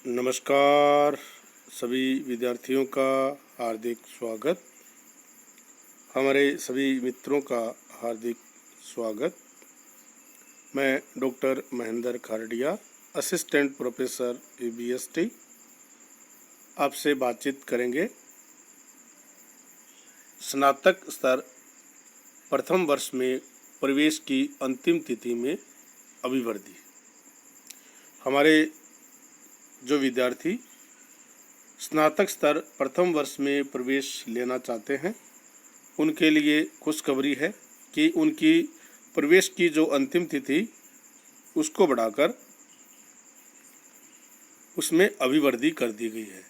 नमस्कार सभी विद्यार्थियों का हार्दिक स्वागत। हमारे सभी मित्रों का हार्दिक स्वागत। मैं doctor Mahendra Khardia, assistant professor EBST, आपसे बातचीत करेंगे स्नातक स्तर प्रथम वर्ष में प्रवेश की अंतिम तिथि में अभिवृद्धि। हमारे जो विद्यार्थी स्नातक स्तर प्रथम वर्ष में प्रवेश लेना चाहते हैं उनके लिए खुशखबरी है कि उनकी प्रवेश की जो अंतिम तिथि उसको बढ़ाकर उसमें अभिवृद्धि कर दी गई है।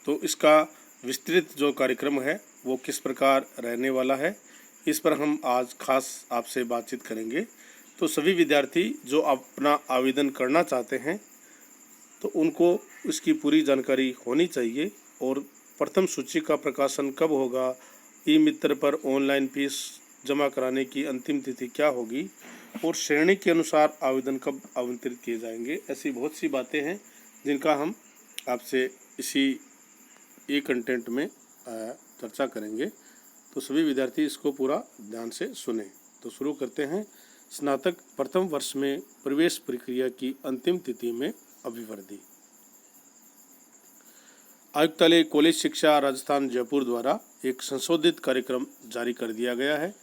तो इसका विस्तृत जो कार्यक्रम है वो किस प्रकार रहने वाला है, इस पर हम आज खास आपसे बातचीत करेंगे। तो सभी विद्यार्थी जो अपना आवेदन करना चाहते हैं तो उनको इसकी पूरी जानकारी होनी चाहिए और प्रथम सूची का प्रकाशन कब होगा, ई-मित्र पर ऑनलाइन फीस जमा कराने की अंतिम तिथि क्या होगी और श्रेणी के अनुसार आवेदन कब आवंटित किए जाएंगे, ऐसी बहुत सी बातें हैं जिनका हम आपसे इसी ई कंटेंट में चर्चा करेंगे। तो सभी विद्यार्थी इसको पूरा ध्यान से सुने। तो शुरू करते हैं। स्नातक प्रथम वर्ष में प्रवेश प्रक्रिया की अंतिम तिथि में अभिवृद्धि। आयुक्तालय कॉलेज शिक्षा राजस्थान जयपुर द्वारा एक संशोधित कार्यक्रम जारी कर दिया गया है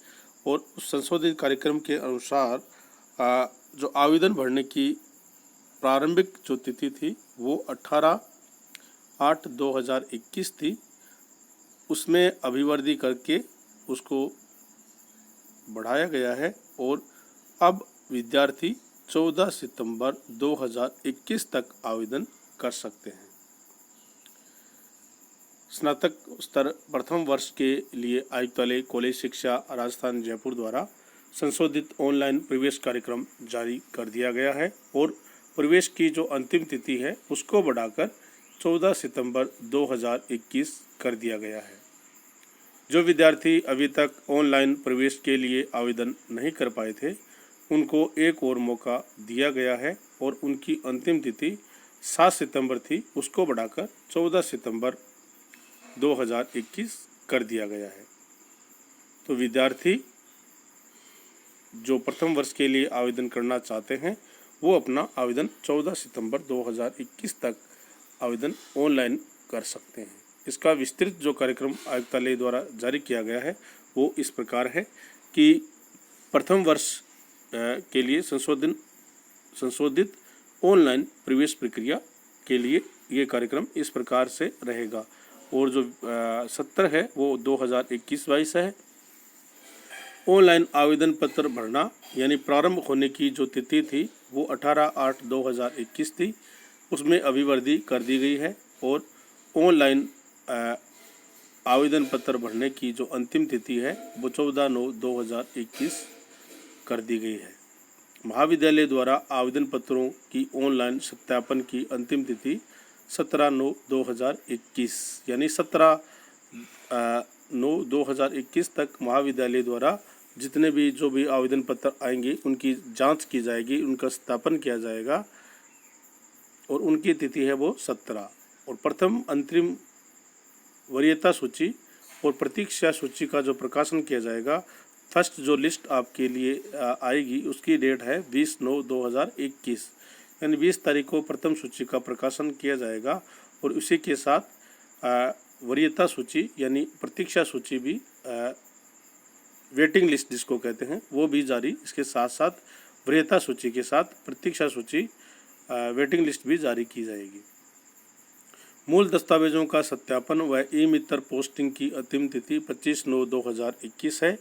और उस संशोधित कार्यक्रम के अनुसार जो आवेदन भरने की प्रारंभिक जो तिथि थी वो 18/8/2021 थी। उसमें अभिवृद्धि करके उसको बढ़ाया गया है और अब विद्यार्थी 14 सितंबर 2021 तक आवेदन कर सकते हैं। स्नातक स्तर प्रथम वर्ष के लिए आयुक्तालय कॉलेज शिक्षा राजस्थान जयपुर द्वारा संशोधित ऑनलाइन प्रवेश कार्यक्रम जारी कर दिया गया है और प्रवेश की जो अंतिम तिथि है उसको बढ़ाकर 14 सितंबर 2021 कर दिया गया है। जो विद्यार्थी अभी तक ऑनलाइन प्रवेश के लिए आवेदन नहीं कर पाए थे उनको एक और मौका दिया गया है और उनकी अंतिम तिथि 7 सितंबर थी, उसको बढ़ाकर 14 सितंबर 2021 कर दिया गया है। तो विद्यार्थी जो प्रथम वर्ष के लिए आवेदन करना चाहते हैं वो अपना आवेदन 14 सितंबर 2021 तक आवेदन ऑनलाइन कर सकते हैं। इसका विस्तृत जो कार्यक्रम आयुक्तालय द्वारा जारी किया गया है वो इस प्रकार है कि प्रथम वर्ष के लिए संशोधित ऑनलाइन प्रवेश प्रक्रिया के लिए ये कार्यक्रम इस प्रकार से रहेगा और जो सत्र है वो 2021-22 है। ऑनलाइन आवेदन पत्र भरना यानी प्रारंभ होने की जो तिथि थी वो 18/8/2021 थी, उसमें अभिवृद्धि कर दी गई है और ऑनलाइन आवेदन पत्र भरने की जो अंतिम तिथि है वो 14/9/2021 कर दी गई है। महाविद्यालय द्वारा आवेदन पत्रों की ऑनलाइन सत्यापन की अंतिम तिथि 17/9/2021 यानी 17/9/2021 तक महाविद्यालय द्वारा जितने भी जो भी आवेदन पत्र आएंगे उनकी जांच की जाएगी, उनका सत्यापन किया जाएगा और उनकी तिथि है वो 17। और प्रथम अंतरिम वरीयता सूची और प्रतीक्षा सूची का जो प्रकाशन किया जाएगा, फर्स्ट जो लिस्ट आपके लिए आएगी उसकी डेट है 20/9/2021 यानी 20 तारीख को प्रथम सूची का प्रकाशन किया जाएगा और उसी के साथ वरीयता सूची यानी प्रतीक्षा सूची भी, वेटिंग लिस्ट जिसको कहते हैं, वो भी जारी, इसके साथ साथ वरीयता सूची के साथ प्रतीक्षा सूची वेटिंग लिस्ट भी जारी की जाएगी। मूल दस्तावेजों का सत्यापन व ई-मित्र पोस्टिंग की अंतिम तिथि 25/9/2021 है।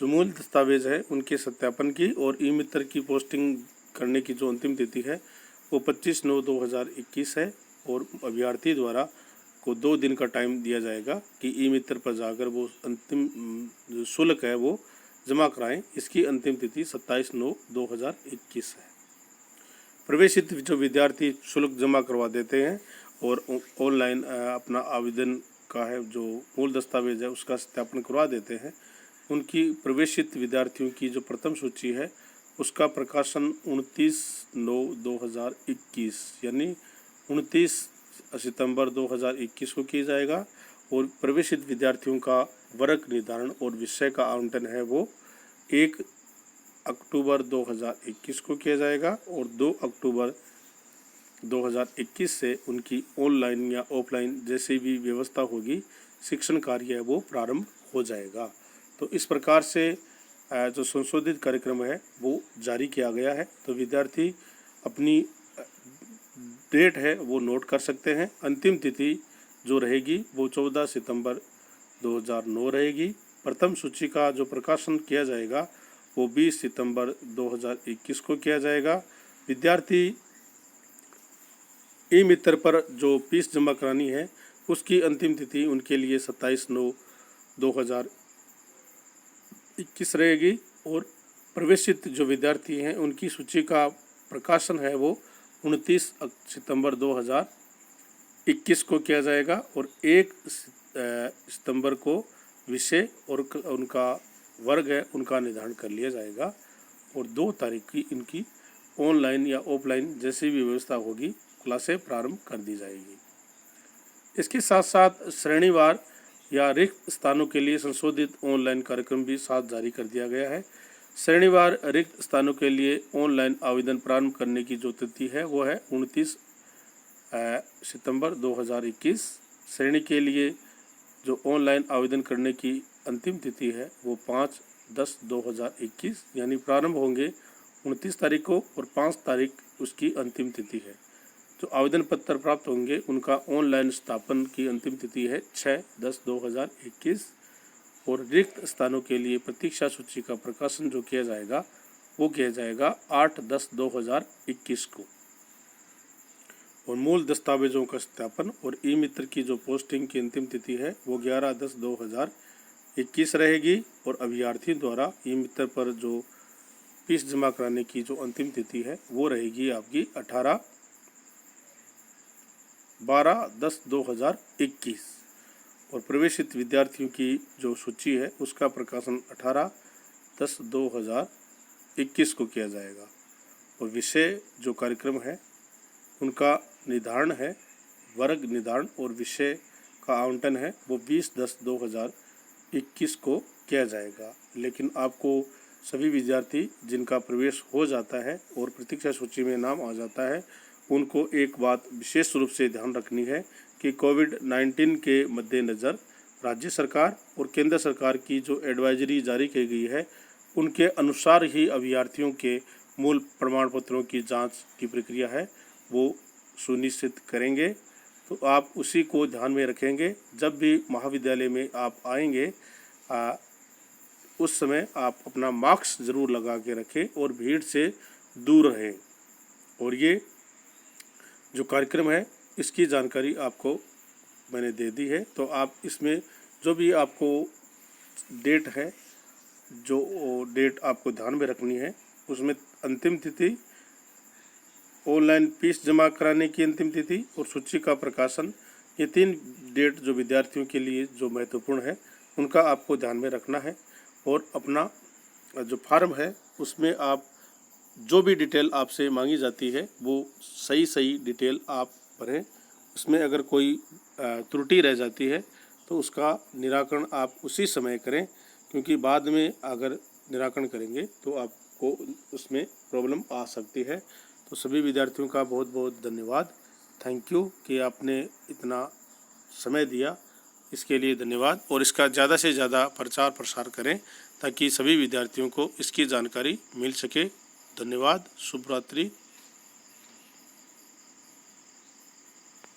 जो मूल दस्तावेज है उनके सत्यापन की और ई-मित्र की पोस्टिंग करने की जो अंतिम तिथि है वो 25/9/2021 है और अभ्यर्थी द्वारा को 2 दिन का टाइम दिया जाएगा कि ई-मित्र पर जाकर वो अंतिम जो शुल्क है वो जमा कराएं। इसकी अंतिम तिथि 27/9/2021 है। प्रवेशित जो विद्यार्थी शुल्क जमा करवा देते हैं और ऑनलाइन अपना आवेदन का है जो मूल दस्तावेज है उसका सत्यापन करवा देते हैं, उनकी प्रवेशित विद्यार्थियों की जो प्रथम सूची है उसका प्रकाशन 29/9/2021 यानी 29 सितंबर 2021 को किया जाएगा और प्रवेशित विद्यार्थियों का वर्ग निर्धारण और विषय का आवंटन है वो 1 अक्टूबर 2021 को किया जाएगा और 2 अक्टूबर 2021 से उनकी ऑनलाइन या ऑफलाइन जैसी भी व्यवस्था होगी शिक्षण कार्य है वो प्रारंभ हो जाएगा। तो इस प्रकार से जो संशोधित कार्यक्रम है वो जारी किया गया है। तो विद्यार्थी अपनी डेट है वो नोट कर सकते हैं। अंतिम तिथि जो रहेगी वो 14 सितंबर 2009 रहेगी। प्रथम सूची का जो प्रकाशन किया जाएगा वो 20 सितंबर 2021 को किया जाएगा। विद्यार्थी ई मित्र पर जो फीस जमा करानी है उसकी अंतिम तिथि उनके लिए 27/9/2021 रहेगी और प्रवेशित जो विद्यार्थी हैं उनकी सूची का प्रकाशन है वो 29 सितंबर 2021 को किया जाएगा और 1 सितंबर को विषय और उनका वर्ग है उनका निर्धारण कर लिया जाएगा और 2 तारीख की इनकी ऑनलाइन या ऑफलाइन जैसी भी व्यवस्था होगी क्लासें प्रारंभ कर दी जाएगी। इसके साथ साथ श्रेणीवार या रिक्त स्थानों के लिए संशोधित ऑनलाइन कार्यक्रम भी साथ जारी कर दिया गया है। श्रेणीवार रिक्त स्थानों के लिए ऑनलाइन आवेदन प्रारंभ करने की जो तिथि है वो है 29 सितंबर 2021। श्रेणी के लिए जो ऑनलाइन आवेदन करने की अंतिम तिथि है वो 5/10/2021 यानी प्रारंभ होंगे 29 तारीख को और 5 तारीख उसकी अंतिम तिथि है। जो आवेदन पत्र प्राप्त होंगे उनका ऑनलाइन स्थापन की अंतिम तिथि है 6/10/2021 और रिक्त स्थानों के लिए प्रतीक्षा सूची का प्रकाशन जो किया जाएगा वो किया जाएगा 8/10/2021 को और मूल दस्तावेजों का सत्यापन और ई मित्र की जो पोस्टिंग की अंतिम तिथि है वो 11/10/2021 रहेगी और अभ्यर्थियों द्वारा ई मित्र पर जो फीस जमा कराने की जो अंतिम तिथि है वो रहेगी आपकी 12/10/2021 और प्रवेशित विद्यार्थियों की जो सूची है उसका प्रकाशन 18/10/2021 को किया जाएगा और विषय जो कार्यक्रम है उनका निर्धारण है, वर्ग निर्धारण और विषय का आवंटन है वो 20/10/2021 को किया जाएगा। लेकिन आपको सभी विद्यार्थी जिनका प्रवेश हो जाता है और प्रतीक्षा सूची में नाम आ जाता है उनको एक बात विशेष रूप से ध्यान रखनी है कि कोविड-19 के मद्देनज़र राज्य सरकार और केंद्र सरकार की जो एडवाइजरी जारी की गई है उनके अनुसार ही अभ्यर्थियों के मूल प्रमाण पत्रों की जांच की प्रक्रिया है वो सुनिश्चित करेंगे। तो आप उसी को ध्यान में रखेंगे। जब भी महाविद्यालय में आप आएंगे उस समय आप अपना मास्क ज़रूर लगा के रखें और भीड़ से दूर रहें। और ये जो कार्यक्रम है इसकी जानकारी आपको मैंने दे दी है। तो आप इसमें जो भी आपको डेट है जो डेट आपको ध्यान में रखनी है उसमें अंतिम तिथि, ऑनलाइन फीस जमा कराने की अंतिम तिथि और सूची का प्रकाशन, ये 3 डेट जो विद्यार्थियों के लिए जो महत्वपूर्ण है उनका आपको ध्यान में रखना है। और अपना जो फॉर्म है उसमें आप जो भी डिटेल आपसे मांगी जाती है वो सही डिटेल आप भरें। उसमें अगर कोई त्रुटि रह जाती है तो उसका निराकरण आप उसी समय करें, क्योंकि बाद में अगर निराकरण करेंगे तो आपको उसमें प्रॉब्लम आ सकती है। तो सभी विद्यार्थियों का बहुत बहुत धन्यवाद। थैंक यू कि आपने इतना समय दिया, इसके लिए धन्यवाद। और इसका ज़्यादा से ज़्यादा प्रचार प्रसार करें ताकि सभी विद्यार्थियों को इसकी जानकारी मिल सके। धन्यवाद। शुभ रात्रि।